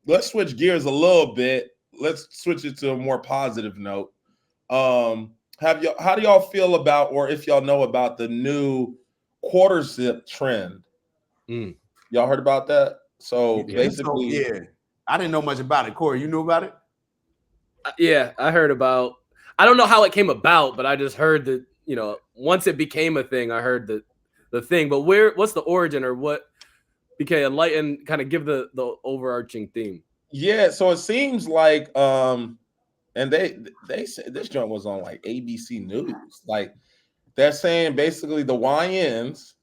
let's switch gears a little bit. Let's switch it to a more positive note. How do y'all feel about, or if y'all know about the new quarter zip trend? Mm. Y'all heard about that? So Yeah. So basically, yeah, I didn't know much about it. Corey, you knew about it? Yeah, I heard about. I don't know how it came about, but I just heard that once it became a thing, I heard the thing. But what's the origin or what? BK, enlighten, kind of give the overarching theme. yeah. So it seems like and they said this joint was on like ABC News. Like they're saying basically the YNs,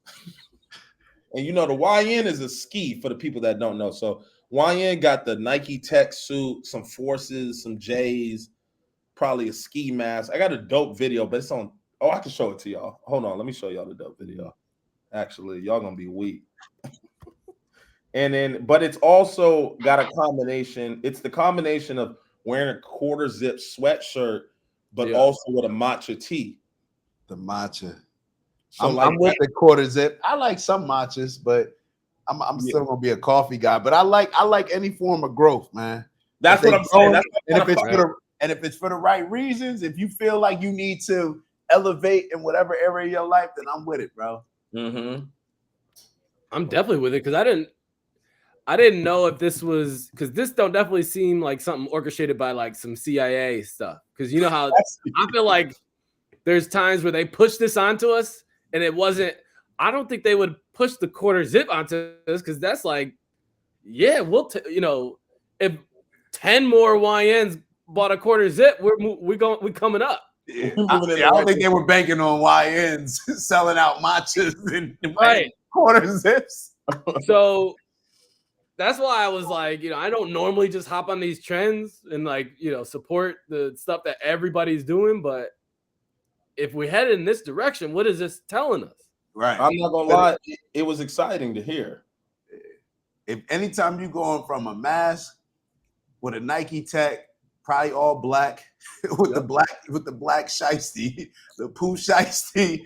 and the YN is a ski for the people that don't know. So YN got the Nike Tech suit, some Forces, some J's, probably a ski mask. I got a dope video, but it's on. Oh, I can show it to y'all. Hold on, let me show y'all the dope video. Actually, y'all gonna be weak. And then, but it's also got a combination. It's the combination of wearing a quarter zip sweatshirt, but also with a matcha tee. The matcha. So I'm with the quarter zip. I like some matchas, but I'm still gonna be a coffee guy. But I like any form of growth, man. That's what I'm saying. And if it's for the right reasons, if you feel like you need to elevate in whatever area of your life, then I'm with it, bro. Mm-hmm. I'm definitely with it because I didn't know if this was, because this don't definitely seem like something orchestrated by like some CIA stuff. Because you know how I feel like there's times where they push this onto us and it wasn't. I don't think they would push the quarter zip onto us because that's like, yeah, if 10 more YNs bought a quarter zip, we're coming up. Yeah. I don't think they were banking on YNs selling out matchas and quarter zips. So that's why I was like, I don't normally just hop on these trends and like, support the stuff that everybody's doing. But if we head in this direction, what is this telling us? Right. I'm not gonna lie, it was exciting to hear. If anytime you going from a mask with a Nike Tech, probably all black, with the black shiesty, the poo shiesty,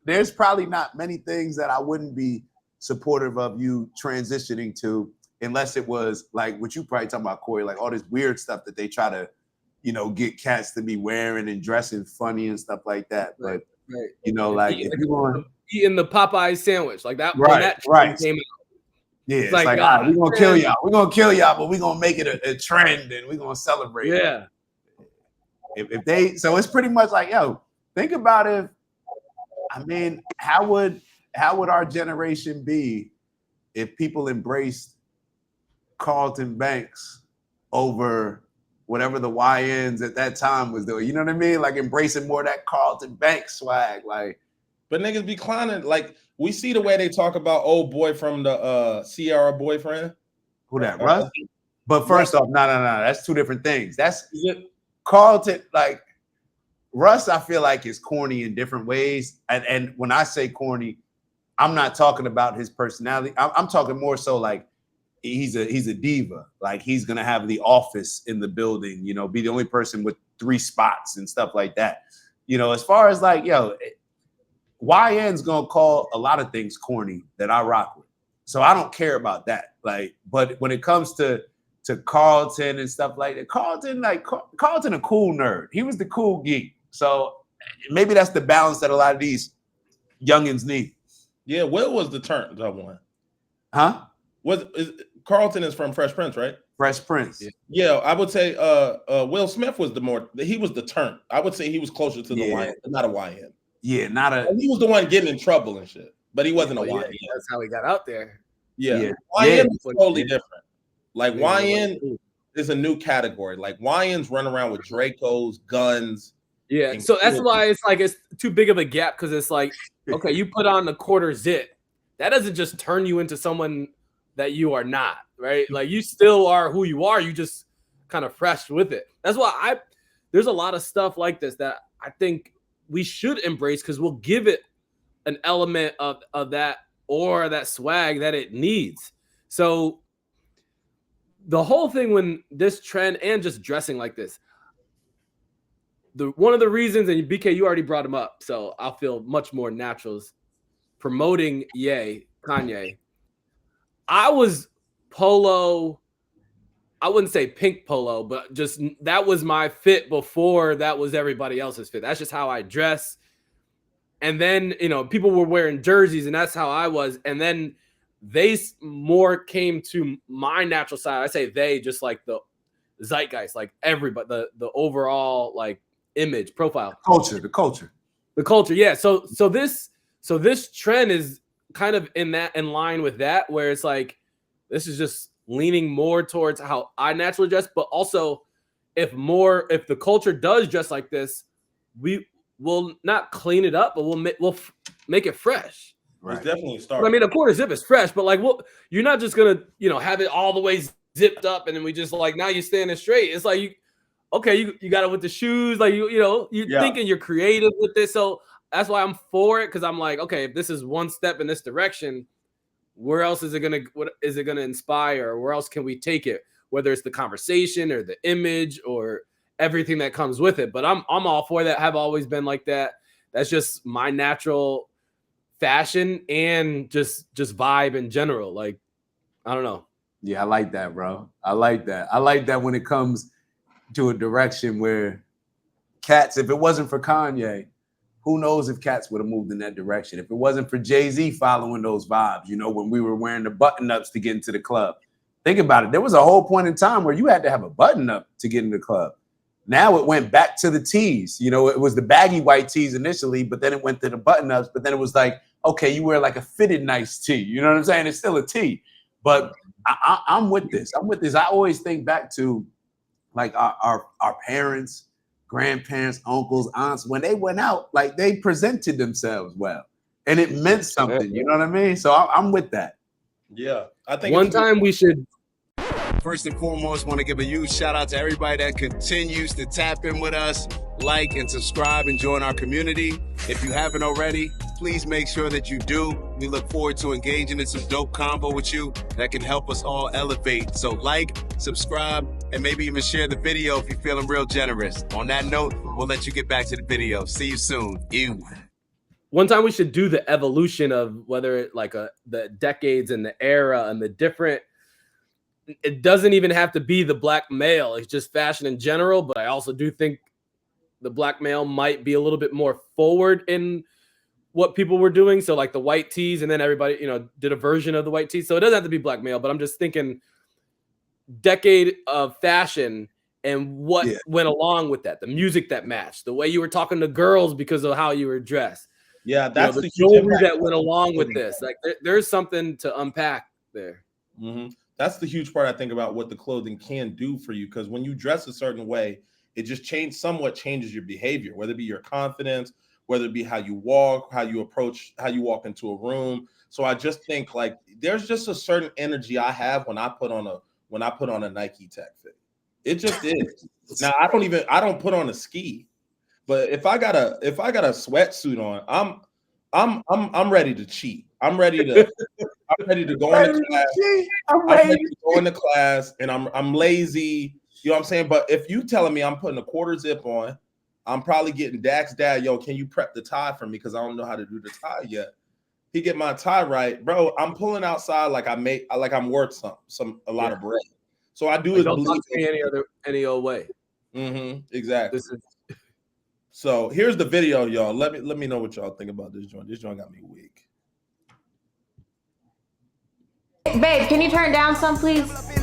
there's probably not many things that I wouldn't be supportive of you transitioning to, unless it was like what you probably talking about, Corey, like all this weird stuff that they try to, get cats to be wearing and dressing funny and stuff like that. But like if you want eating the Popeye sandwich, like that, right, when that right. came out. Yeah, it's like all right, we're gonna kill y'all. We're gonna kill y'all, but we're gonna make it a trend and we're gonna celebrate. Yeah. So it's pretty much like, think about how would our generation be if people embraced Carlton Banks over whatever the YNs at that time was doing? You know what I mean? Like embracing more of that Carlton Banks swag. Like, but niggas be clowning. Like we see the way they talk about old boy from the Sierra boyfriend. Who that, Russ? But first off, no, that's two different things. That's Carlton, like Russ, I feel like is corny in different ways. And when I say corny, I'm not talking about his personality. I'm talking more so like he's a diva. Like he's gonna have the office in the building, be the only person with 3 spots and stuff like that. As far as like, YN's gonna call a lot of things corny that I rock with. So I don't care about that. Like, but when it comes to Carlton and stuff like that, Carlton a cool nerd. He was the cool geek. So maybe that's the balance that a lot of these youngins need. Yeah, Will was the turn one. Huh? Carlton is from Fresh Prince, right? Fresh Prince. Yeah, I would say Will Smith was he was the turn. I would say he was closer to the YN, not a YN. Yeah, he was the one getting in trouble and shit, but he wasn't a YN. That's how he got out there. Yeah. YN is totally different. Like YN is a new category. Like YNs run around with Dracos, guns. Yeah, so that's why it's like it's too big of a gap, because it's like, okay, you put on the quarter zip, that doesn't just turn you into someone that you are not, right? Like you still are who you are. You just kind of fresh with it. That's why there's a lot of stuff like this that I think we should embrace, because we'll give it an element of that or that swag that it needs. So the whole thing, when this trend and just dressing like this, one of the reasons, and BK, you already brought him up, so I'll feel much more natural, is promoting Kanye. I was polo. I wouldn't say pink polo, but just that was my fit before that was everybody else's fit. That's just how I dress. And then, you know, people were wearing jerseys and that's how I was. And then they more came to my natural side. I say they, just like the zeitgeist, like everybody, the overall like image profile. The culture. Yeah. So this trend is kind of in line with that, where it's like, this is just leaning more towards how I naturally dress, but also if the culture does dress like this, we will not clean it up, but we'll make it fresh. Right. It's definitely starting. I mean, a quarter zip is fresh, but like, you're not just gonna, you know, have it all the way zipped up and then we just like, now you're standing straight. It's like, you got it with the shoes, like you're thinking you're creative with this. So that's why I'm for it, because I'm like, okay, if this is one step in this direction, where else is it gonna inspire? Or where else can we take it? Whether it's the conversation or the image or everything that comes with it. But I'm all for that. Have always been like that. That's just my natural fashion and just vibe in general. Like, I don't know. Yeah, I like that, bro. I like that when it comes to a direction where cats, if it wasn't for Kanye, who knows if cats would have moved in that direction? If it wasn't for Jay-Z following those vibes, you know, when we were wearing the button-ups to get into the club. Think about it. There was a whole point in time where you had to have a button-up to get into the club. Now it went back to the tees. You know, it was the baggy white tees initially, but then it went to the button-ups. But then it was like, okay, you wear like a fitted nice tee. You know what I'm saying? It's still a tee. But I'm with this. I always think back to like our parents, grandparents, uncles, aunts, when they went out, like they presented themselves well, and it meant something. You know what I mean? So I'm with that. Yeah, I think one time we should. First and foremost, want to give a huge shout out to everybody that continues to tap in with us, like and subscribe and join our community. If you haven't already, please make sure that you do. We look forward to engaging in some dope combo with you that can help us all elevate. So like, subscribe, and maybe even share the video if you're feeling real generous. On that note, we'll let you get back to the video. See you soon. One time we should do the evolution of whether it like the decades and the era and the different. It doesn't even have to be the black male. It's just fashion in general. But I also do think the black male might be a little bit more forward in what people were doing. So like the white tees, and then everybody, you know, did a version of the white tees. So it doesn't have to be black male, but I'm just thinking decade of fashion and what went along with that. The music that matched, the way you were talking to girls because of how you were dressed. Yeah, that's the jewelry that went along with this. Like there's something to unpack there. Mm-hmm. That's the huge part I think about what the clothing can do for you, because when you dress a certain way, it just somewhat changes your behavior, whether it be your confidence, whether it be how you walk, how you approach, how you walk into a room. So I just think like there's just a certain energy I have when I put on a Nike Tech fit. It just is. Now I don't put on a ski, but if I got a sweatsuit on, I'm ready to cheat. I'm ready to go into class. I'm ready to go into class, and I'm lazy. You know what I'm saying? But if you telling me I'm putting a quarter zip on, I'm probably getting Dak's dad. Yo, can you prep the tie for me? Because I don't know how to do the tie yet. He get my tie right, bro. I'm pulling outside like I'm worth a lot of bread. So I do. Don't talk to me any old way. Mm-hmm. Exactly. So here's the video, y'all. Let me know what y'all think about this joint. This joint got me weak. Babe, can you turn it down some, please? Let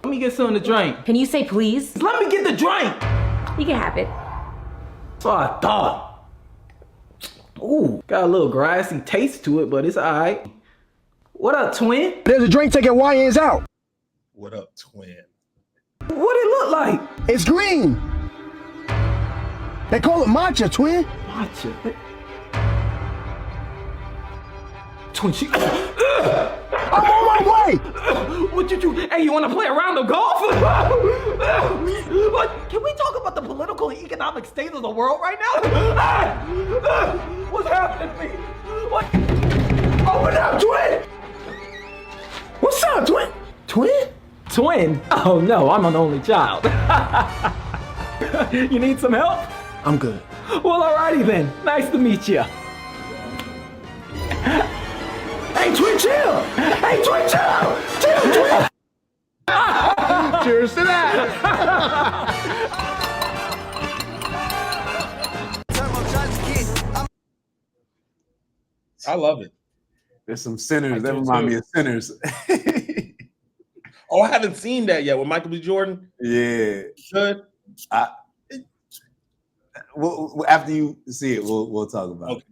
me get something to drink. Can you say please? Let me get the drink. You can have it. So I thought. Ooh, got a little grassy taste to it, but it's all right. What up, twin? There's a drink taking YNs out. What up, twin? What it look like? It's green. They call it matcha, twin. Matcha? Twin, I'm on my way. What you? Hey, you want to play a round of golf? What? Can we talk about the political and economic state of the world right now? What's happening to me? What? Open up, twin. What's up, twin? Twin? Twin? Oh no, I'm an only child. You need some help? I'm good. Well, alrighty then. Nice to meet you. Hey, Twin, chill. Hey, Twin, chill. Chill, Twin. Cheers to that. I love it. There's some sinners. I That do remind me too. of Sinners. Oh, I haven't seen that yet with Michael B. Jordan. Yeah. Good. After you see it, we'll talk about Okay.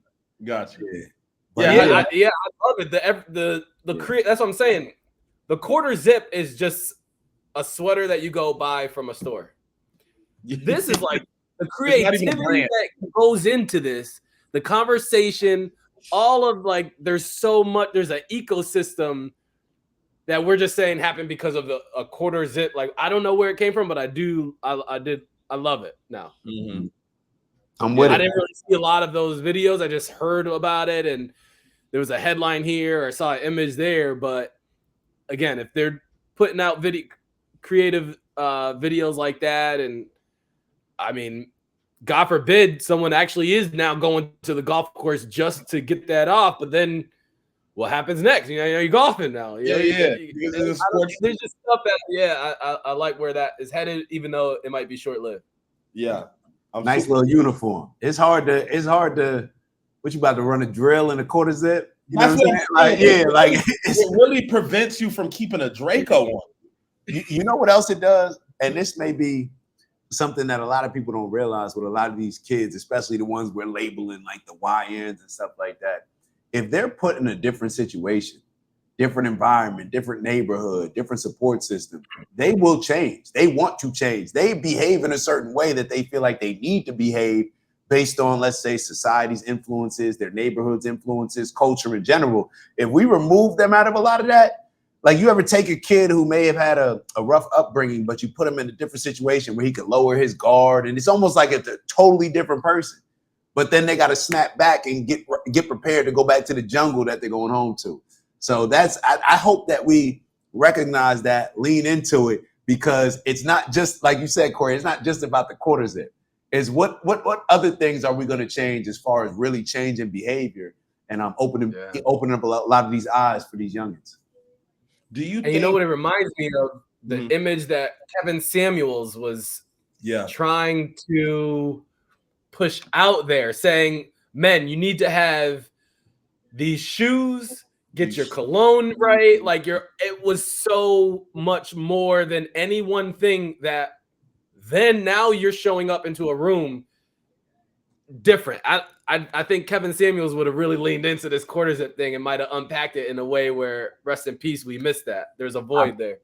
Gotcha. it. Yeah. Yeah, But I love it. The that's what I'm saying. The quarter zip is just a sweater that you go buy from a store. This is like the creativity that goes into this, the conversation, all of like there's so much, there's an ecosystem that we're just saying happened because of a quarter zip. Like I don't know where it came from, but I love it now. Mhm. I'm with it. I didn't really see a lot of those videos. I just heard about it and there was a headline here or saw an image there. But again, if they're putting out creative videos like that, and I mean, God forbid someone actually is now going to the golf course just to get that off, but then what happens next? You know, you're golfing now. Yeah. There's just stuff that I like where that is headed, even though it might be short lived. Yeah. Nice little uniform. It's hard to. What you about to run a drill in a quarter zip? You know what I'm saying? Like, yeah, like it really prevents you from keeping a Draco on. You know what else it does? And this may be something that a lot of people don't realize with a lot of these kids, especially the ones we're labeling like the YNs and stuff like that. If they're put in a different situation, different environment, different neighborhood, different support system, they will change. They want to change. They behave in a certain way that they feel like they need to behave based on, let's say, society's influences, their neighborhood's influences, culture in general. If we remove them out of a lot of that, like you ever take a kid who may have had a rough upbringing, but you put him in a different situation where he could lower his guard, and it's almost like it's a totally different person. But then they got to snap back and get prepared to go back to the jungle that they're going home to. So I hope that we recognize that, lean into it, because it's not just, like you said, Corey, it's not just about the quarter zip. Is what other things are we going to change as far as really changing behavior? And I'm opening up a lot of these eyes for these youngins. Do you? And you know what it reminds me of? The image that Kevin Samuels was trying to push out there, saying, "Men, you need to have these shoes, get your cologne right." Like it was so much more than any one thing that. Then now you're showing up into a room different. I think Kevin Samuels would have really leaned into this quarter zip thing and might have unpacked it in a way where, rest in peace, we missed that. There's a void there.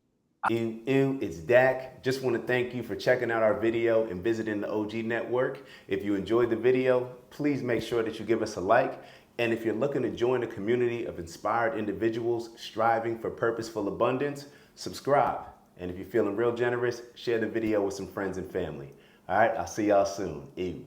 It's Dak. Just want to thank you for checking out our video and visiting the OG Network. If you enjoyed the video, please make sure that you give us a like. And if you're looking to join a community of inspired individuals striving for purposeful abundance, subscribe. And if you're feeling real generous, share the video with some friends and family. All right, I'll see y'all soon. Ew.